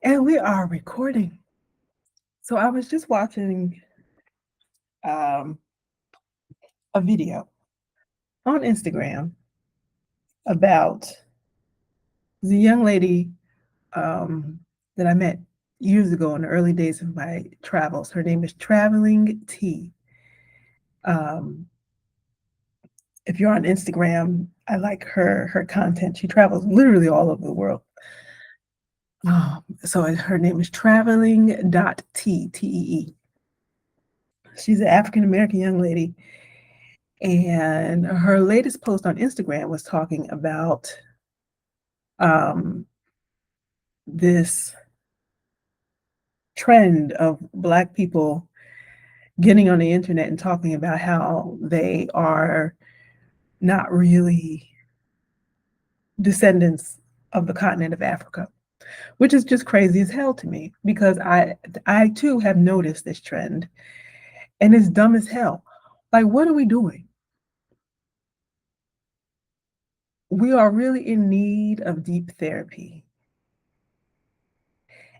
And we are recording. So I was just watching um, a video on Instagram about the young lady that I met years ago in the early days of my travels. Her name is Traveling T. Um, if you're on Instagram, I like her content. She travels literally all over the world. So her name is traveling.t. She's an African American young lady. And her latest post on Instagram was talking about this trend of Black people getting on the internet and talking about how they are not really descendants of the continent of Africa, which is just crazy as hell to me because I too have noticed this trend and it's dumb as hell. Like, what are we doing? We are really in need of deep therapy.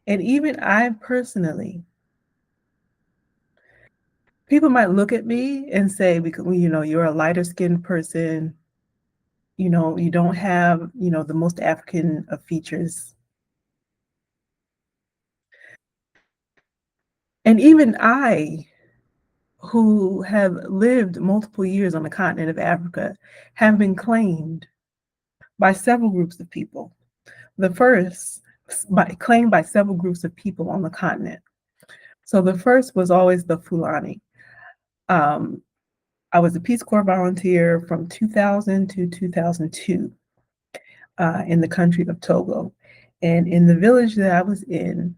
And even I personally, people might look at me and say, because you're a lighter skinned person, you don't have, the most African of features. And even I, who have lived multiple years on the continent of Africa, have been claimed by several groups of people. The first, claimed by several groups of people on the continent. So the first was always the Fulani. Um, I was a Peace Corps volunteer from 2000 to 2002 in the country of Togo. And in the village that I was in,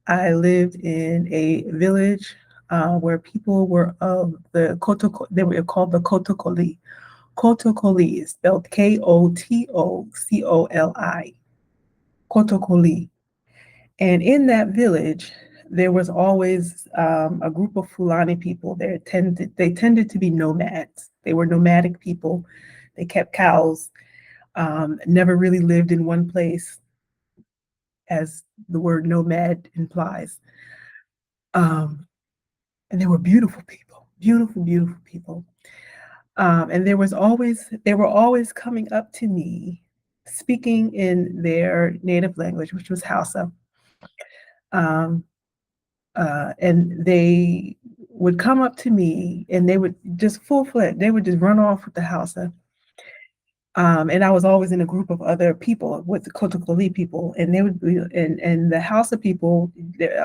I lived in a village where people were of the Kotoko, they were called the Kotokoli. Kotokoli is spelled Kotocoli. Kotokoli. And in that village, there was always a group of Fulani people. They tended to be nomads. They were nomadic people. They kept cows, never really lived in one place, as the word nomad implies. And they were beautiful people, beautiful, beautiful people. And they were always coming up to me, speaking in their native language, which was Hausa. Um, and they would come up to me and they would just they would just run off with the Hausa. And I was always in a group of other people with the Kotokoli people, and they would be, and the Hausa people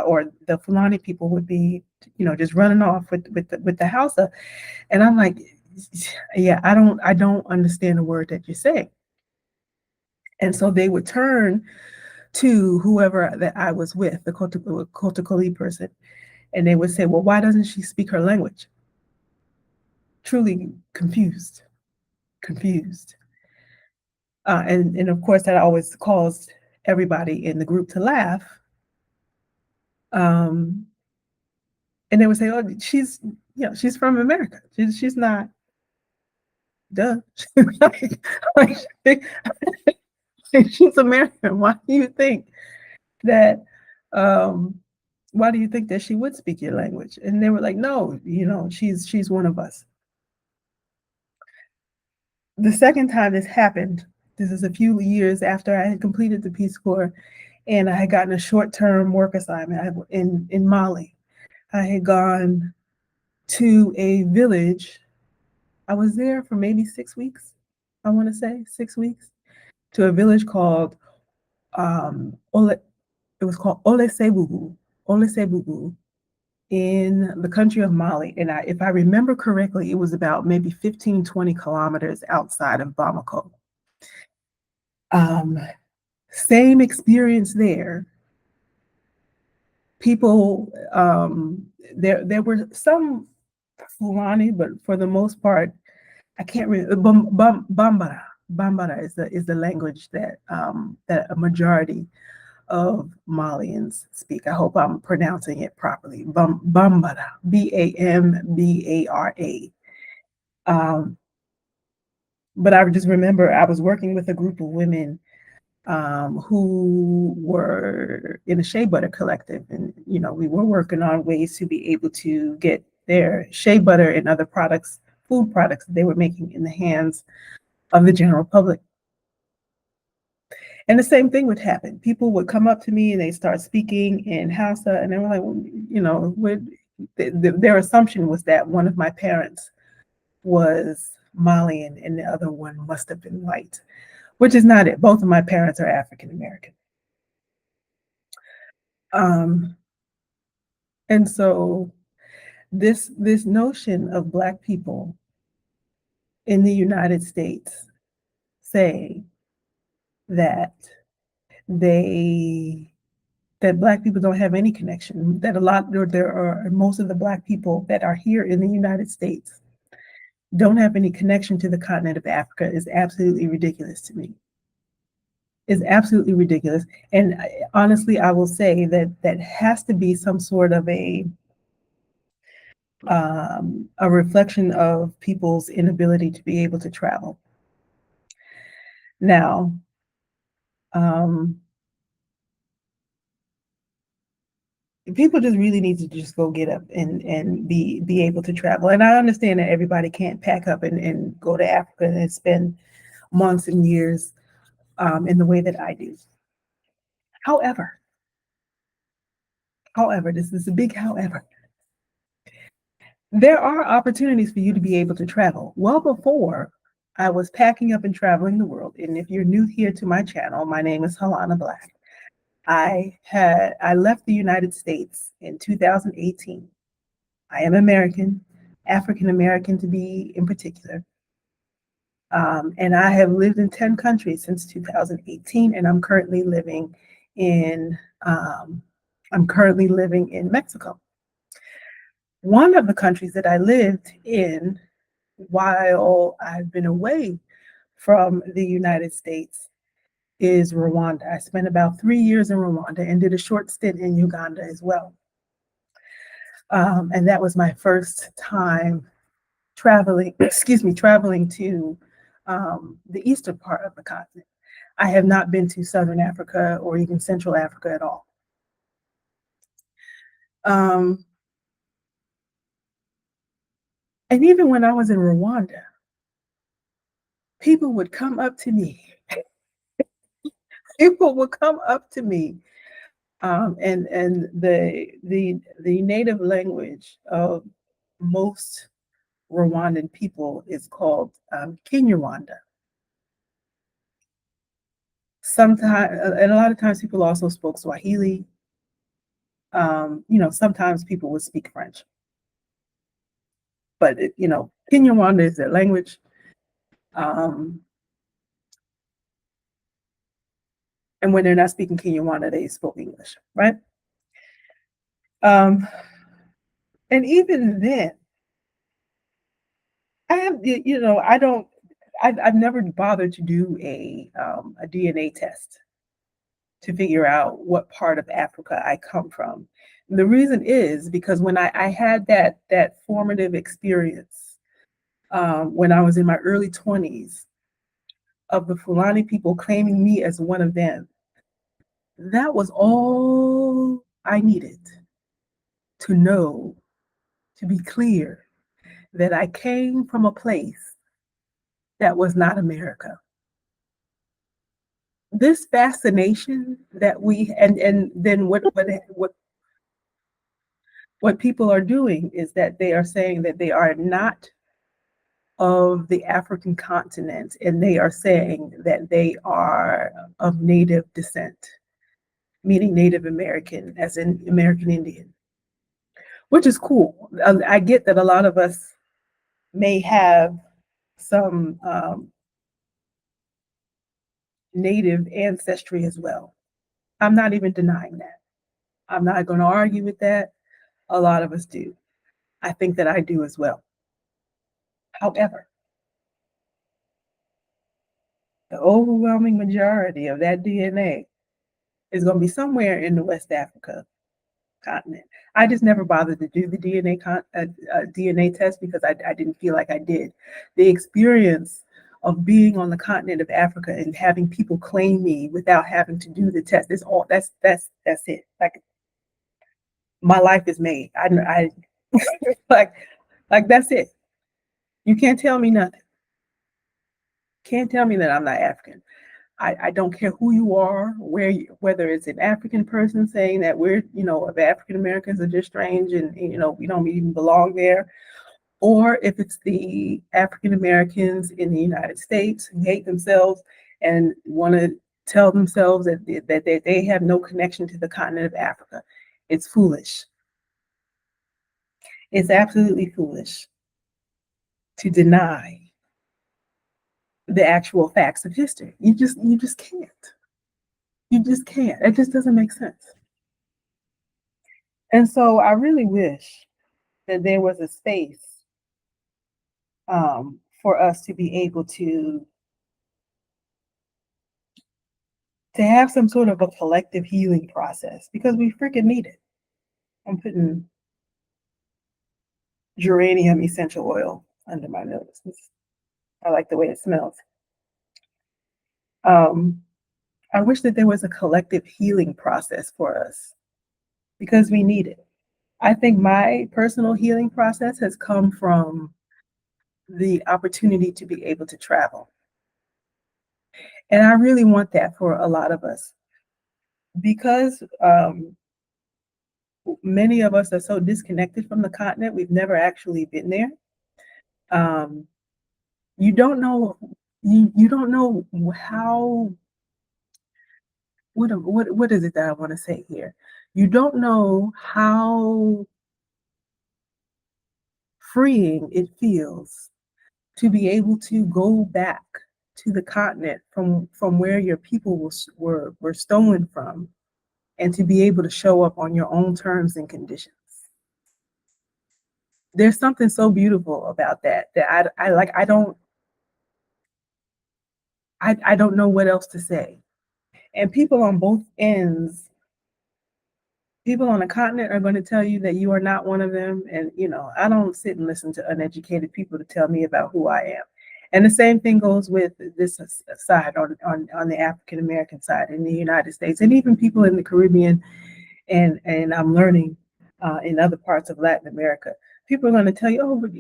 or the Fulani people would be, just running off with the Hausa, and I'm like, yeah, I don't understand a word that you're saying, and so they would turn to whoever that I was with, the Kotokoli person, and they would say, well, why doesn't she speak her language? Truly confused, confused. And of course, that always caused everybody in the group to laugh. And they would say, "Oh, she's from America. She's not, duh. like, she's American. Why do you think that? Um, why do you think that she would speak your language?" And they were like, "No, she's one of us." The second time this happened, this is a few years after I had completed the Peace Corps, and I had gotten a short-term work assignment in Mali. I had gone to a village. I was there for maybe 6 weeks. I want to say 6 weeks to a village called Ole. It was called Olesebugu in the country of Mali. And if I remember correctly, it was about maybe 15, 20 kilometers outside of Bamako. Um, Same experience there. People, there were some Fulani, but for the most part, I can't remember. Bambara. Bambara is the language that a majority of Malians speak. I hope I'm pronouncing it properly. Bambara. Bambara. But I just remember I was working with a group of women who were in a shea butter collective. And, we were working on ways to be able to get their shea butter and other products, food products that they were making in the hands of the general public. And the same thing would happen. People would come up to me and they start speaking in Hausa, and they were like, well, their assumption was that one of my parents was Malian and the other one must have been white, which is not it. Both of my parents are African American. And so this notion of Black people in the United States saying that they that Black people don't have any connection, that there are most of the Black people that are here in the United States don't have any connection to the continent of Africa is absolutely ridiculous to me. Is absolutely ridiculous. And honestly, I will say that has to be some sort of a reflection of people's inability to be able to travel. Now, people just really need to just go get up and be able to travel. And I understand that everybody can't pack up and go to Africa and spend months and years in the way that I do. However, this is a big however. There are opportunities for you to be able to travel. Well before I was packing up and traveling the world, and if you're new here to my channel, my name is Halona Black. I left the United States in 2018. I am American, African American to be in particular. And I have lived in 10 countries since 2018, and I'm currently living in Mexico. One of the countries that I lived in while I've been away from the United States is Rwanda. I spent about 3 years in Rwanda and did a short stint in Uganda as well. And that was my first time traveling to the eastern part of the continent. I have not been to Southern Africa or even Central Africa at all. And even when I was in Rwanda, people would come up to me. People would come up to me, and the native language of most Rwandan people is called Kinyarwanda. Sometimes, and a lot of times, people also spoke Swahili. Sometimes people would speak French, but Kinyarwanda is their language. And when they're not speaking Kinyarwanda, they spoke English, right? And even then, I've never bothered to do a DNA test to figure out what part of Africa I come from. And the reason is because when I had that formative experience when I was in my early 20s of the Fulani people claiming me as one of them, that was all I needed to know, to be clear that I came from a place that was not America. This fascination that and then what people are doing is that they are saying that they are not of the African continent, and they are saying that they are of Native descent, meaning Native American, as in American Indian, which is cool. I get that a lot of us may have some Native ancestry as well. I'm not even denying that. I'm not going to argue with that. A lot of us do. I think that I do as well. However, the overwhelming majority of that DNA is going to be somewhere in the West Africa continent. I just never bothered to do the DNA test because I didn't feel like I did. The experience of being on the continent of Africa and having people claim me without having to do the test. It's all that's it. Like my life is made. I like that's it. You can't tell me nothing. Can't tell me that I'm not African. I don't care who you are, whether it's an African person saying that we're, of African Americans are just strange and, we don't even belong there, or if it's the African Americans in the United States who hate themselves and want to tell themselves that they have no connection to the continent of Africa. It's foolish. It's absolutely foolish to deny the actual facts of history. You just can't. You just can't. It just doesn't make sense. And so I really wish that there was a space for us to be able to have some sort of a collective healing process because we freaking need it. I'm putting geranium essential oil under my nose. I like the way it smells. I wish that there was a collective healing process for us because we need it. I think my personal healing process has come from the opportunity to be able to travel. And I really want that for a lot of us because many of us are so disconnected from the continent. We've never actually been there. Um, you don't know you don't know how what is it that I want to say here? You don't know how freeing it feels to be able to go back to the continent from where your people were stolen from and to be able to show up on your own terms and conditions. There's something so beautiful about that I like. I don't know what else to say. And people on both ends, people on the continent are going to tell you that you are not one of them. And I don't sit and listen to uneducated people to tell me about who I am. And the same thing goes with this side on the African American side in the United States, and even people in the Caribbean, and I'm learning in other parts of Latin America. People are going to tell you, oh, but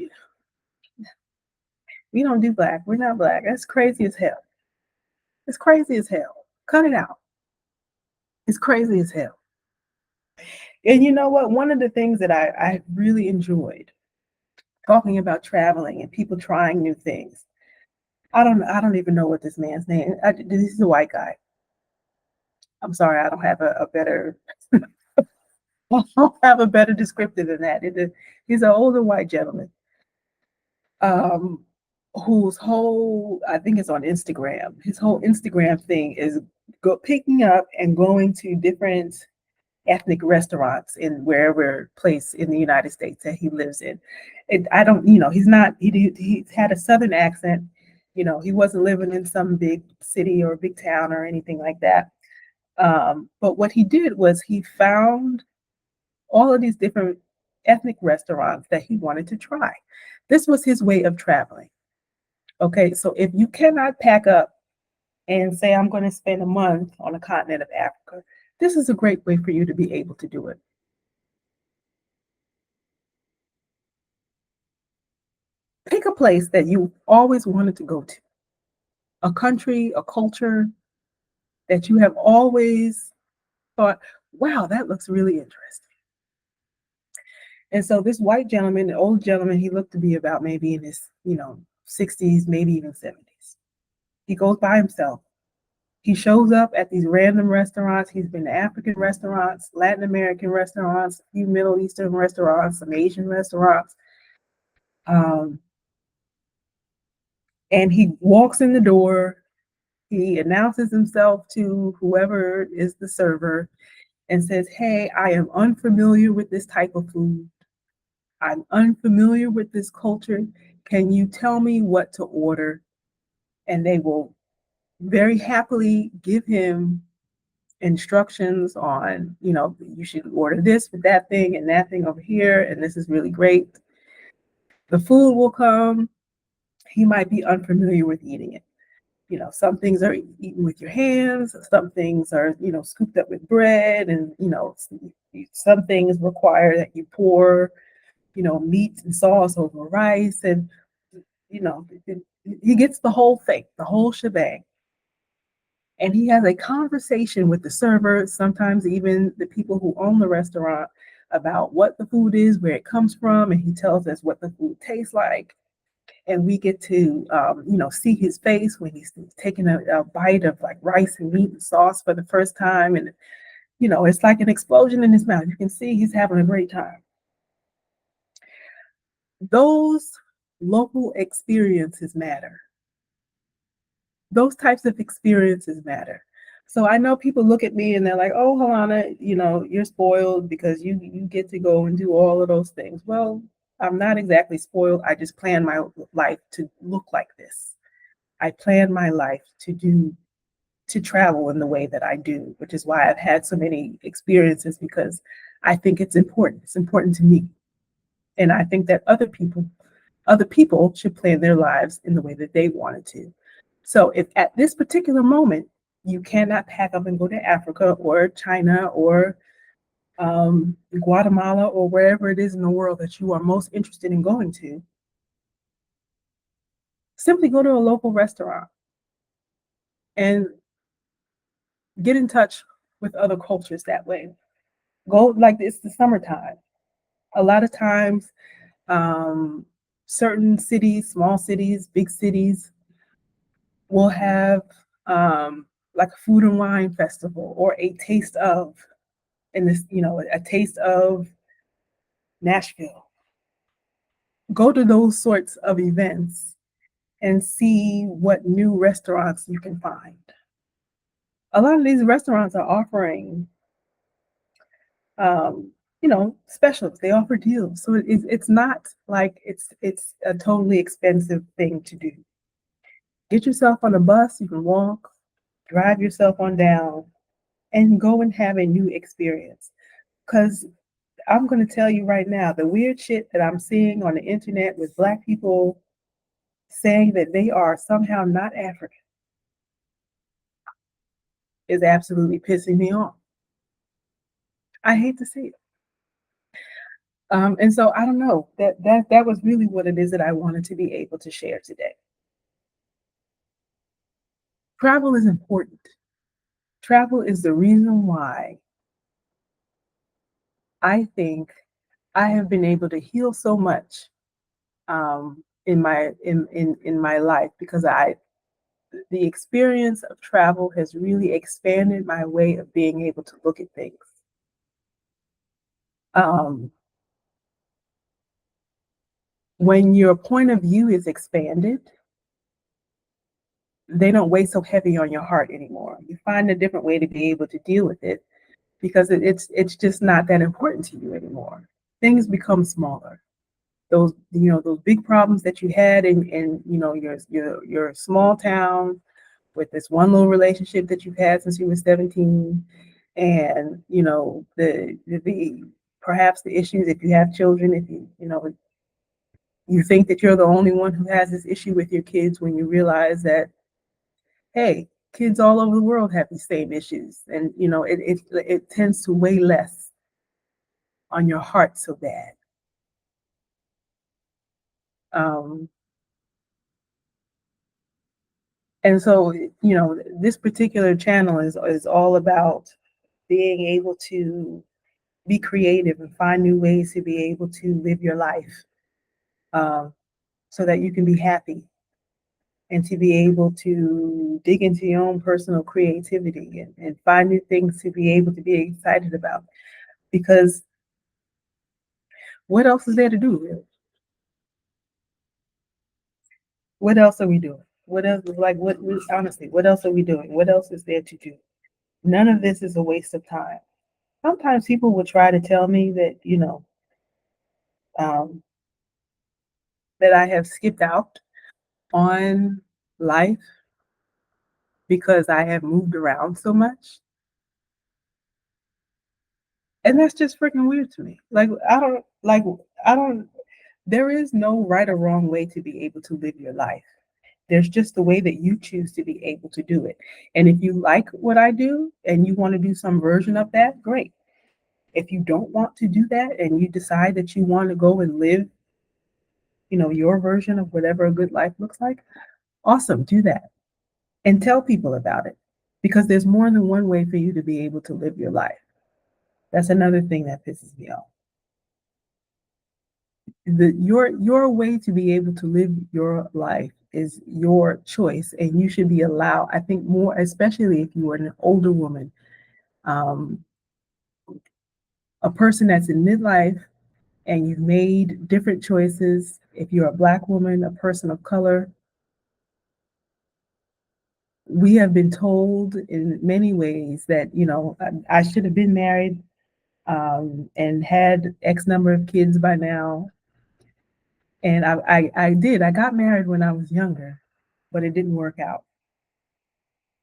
we don't do black. We're not black. That's crazy as hell. It's crazy as hell. Cut it out. It's crazy as hell. And you know what? One of the things that I really enjoyed talking about traveling and people trying new things. I don't even know what this man's name. This is a white guy. I'm sorry, I don't have a better I don't have a better descriptor than that. He's an older white gentleman. Um, whose whole, I think it's on Instagram. His whole Instagram thing is picking up and going to different ethnic restaurants in wherever place in the United States that he lives in. I don't, he's not, he had a Southern accent. He wasn't living in some big city or big town or anything like that. But what he did was he found all of these different ethnic restaurants that he wanted to try. This was his way of traveling. Okay, so if you cannot pack up and say, I'm going to spend a month on the continent of Africa, this is a great way for you to be able to do it. Pick a place that you always wanted to go to, a country, a culture that you have always thought, wow, that looks really interesting. And so this white gentleman, the old gentleman, he looked to be about maybe in his, 60s, maybe even 70s. He goes by himself. He shows up at these random restaurants. He's been to African restaurants, Latin American restaurants, a few Middle Eastern restaurants, some Asian restaurants. And he walks in the door. He announces himself to whoever is the server and says, hey, I am unfamiliar with this type of food. I'm unfamiliar with this culture. Can you tell me what to order? And they will very happily give him instructions on, you should order this with that thing and that thing over here, and this is really great. The food will come. he might be unfamiliar with eating it. You know, some things are eaten with your hands, some things are, scooped up with bread, and, some things require that you pour, meat and sauce over rice, and, he gets the whole thing, the whole shebang. And he has a conversation with the server, sometimes even the people who own the restaurant, about what the food is, where it comes from, and he tells us what the food tastes like. And we get to, see his face when he's taking a bite of like rice and meat and sauce for the first time, and it's like an explosion in his mouth. You can see he's having a great time. Those local experiences matter. Those types of experiences matter. So I know people look at me and they're like, "Oh, Halona, you're spoiled because you get to go and do all of those things." Well, I'm not exactly spoiled. I just plan my life to look like this. I plan my life to travel in the way that I do, which is why I've had so many experiences, because I think it's important. It's important to me. And I think that other people should plan their lives in the way that they wanted to. So if at this particular moment you cannot pack up and go to Africa or China or Guatemala or wherever it is in the world that you are most interested in going to, simply go to a local restaurant and get in touch with other cultures that way. Go, like, it's the summertime. A lot of times, um, certain cities, small cities, big cities, will have like a food and wine festival or a taste of, in this, a taste of Nashville. Go to those sorts of events and see what new restaurants you can find. A lot of these restaurants are offering, specials. They offer deals, so it's not like it's a totally expensive thing to do. Get yourself on a bus. You can walk, drive yourself on down, and go and have a new experience. Because I'm going to tell you right now, the weird shit that I'm seeing on the internet with Black people saying that they are somehow not African is absolutely pissing me off. I hate to see it. And so I don't know. That was really what it is that I wanted to be able to share today. Travel is important. Travel is the reason why I think I have been able to heal so much in my life, because the experience of travel has really expanded my way of being able to look at things. Um, when your point of view is expanded, they don't weigh so heavy on your heart anymore. You find a different way to be able to deal with it, because it's just not that important to you anymore. Things become smaller. Those big problems that you had in your small town, with this one little relationship that you've had since you were 17, and the perhaps the issues, if you have children, if you think that you're the only one who has this issue with your kids, when you realize that, hey, kids all over the world have the same issues, and it tends to weigh less on your heart so bad. Um, and so, this particular channel is all about being able to be creative and find new ways to be able to live your life, um, so that you can be happy, and to be able to dig into your own personal creativity, and find new things to be able to be excited about. Because what else is there to do, really? What else are we doing? What else, like, honestly, what else are we doing? What else is there to do? None of this is a waste of time. Sometimes people will try to tell me that, um, that I have skipped out on life because I have moved around so much. And that's just freaking weird to me. Like, I don't, There is no right or wrong way to be able to live your life. There's just the way that you choose to be able to do it. And if you like what I do and you want to do some version of that, great. If you don't want to do that and you decide that you want to go and live, your version of whatever a good life looks like, awesome, do that. And tell people about it because there's more than one way for you to be able to live your life. That's another thing that pisses me off. Your way to be able to live your life is your choice, and you should be allowed. I think more, especially if you are an older woman, um, a person that's in midlife, and you've made different choices. If you're a Black woman, a person of color, we have been told in many ways that I should have been married and had X number of kids by now. And I did. I got married when I was younger, but it didn't work out.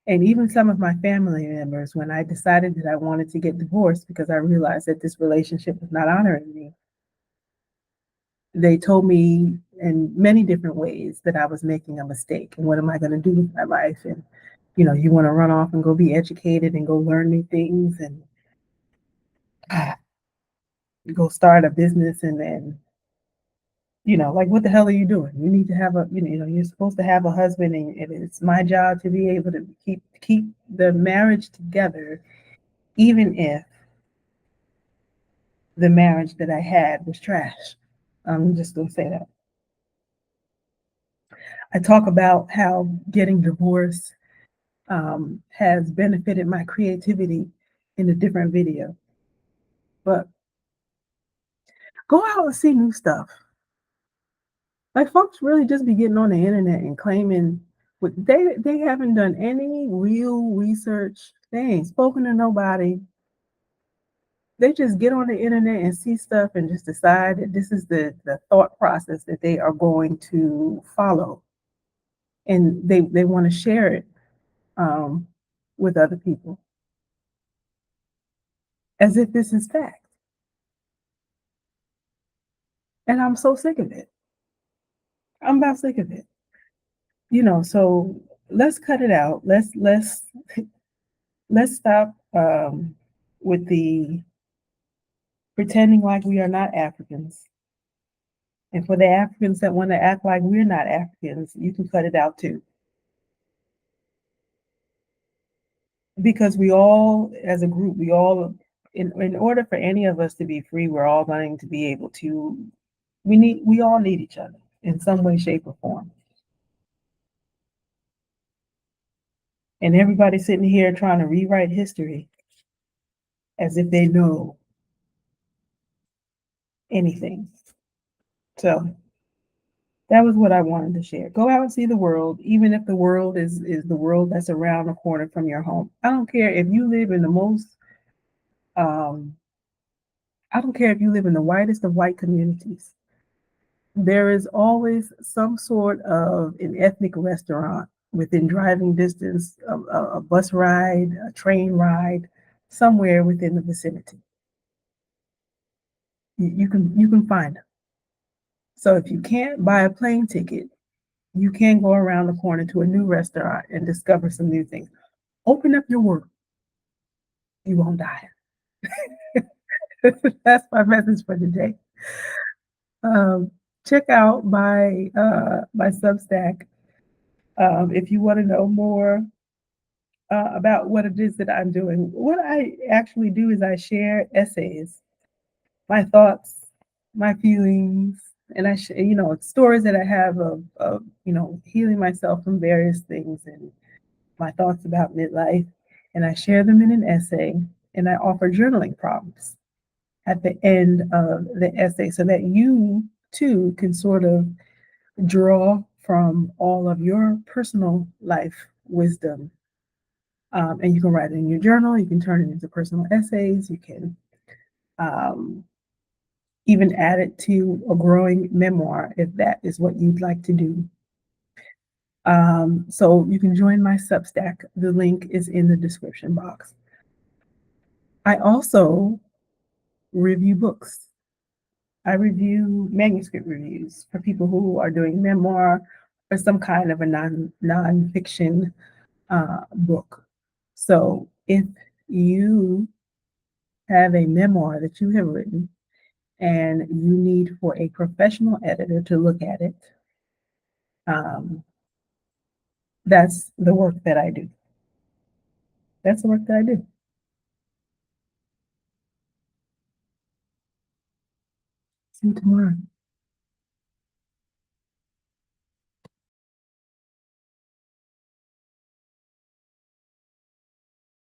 And even some of my family members, when I decided that I wanted to get divorced because I realized that this relationship was not honoring me, they told me in many different ways that I was making a mistake. And what am I going to do with my life? And, you want to run off and go be educated and go learn new things and go start a business and then like what the hell are you doing? You need to have you're supposed to have a husband, and it's my job to be able to keep the marriage together, even if the marriage that I had was trash. I'm just gonna say that. I talk about how getting divorced has benefited my creativity in a different video, but go out and see new stuff. Like folks really just be getting on the internet and claiming what they haven't done any real research. They ain't spoken to nobody. They just get on the internet and see stuff and just decide that this is the thought process that they are going to follow. And they want to share it um, with other people as if this is fact. And I'm so sick of it. I'm about sick of it. So let's cut it out. Let's stop with the pretending like we are not Africans. And for the Africans that want to act like we're not Africans, you can cut it out too. Because we all, as a group, in order for any of us to be free, we're all going to be able to, we all need each other in some way, shape, or form. And everybody sitting here trying to rewrite history as if they know anything. So that was what I wanted to share. Go out and see the world, even if the world is the world that's around the corner from your home. I don't care if you live in the most, I don't care if you live in the whitest of white communities. There is always some sort of an ethnic restaurant within driving distance, a bus ride, a train ride, somewhere within the vicinity. You can find them. So if you can't buy a plane ticket, you can go around the corner to a new restaurant and discover some new things. Open up your world. You won't die. That's my message for today. Um, Check out my Substack if you want to know more about what it is that I'm doing. What I actually do is I share essays, my thoughts, my feelings, and stories that I have of healing myself from various things and my thoughts about midlife, and I share them in an essay, and I offer journaling prompts at the end of the essay so that you too can sort of draw from all of your personal life wisdom. And you can write it in your journal, you can turn it into personal essays, you can um, even add it to a growing memoir if that is what you'd like to do. So you can join my Substack. The link is in the description box. I also review books. I review manuscript reviews for people who are doing memoir or some kind of a nonfiction book. So if you have a memoir that you have written and you need for a professional editor to look at it, um, that's the work that I do. That's the work that I do. See you tomorrow.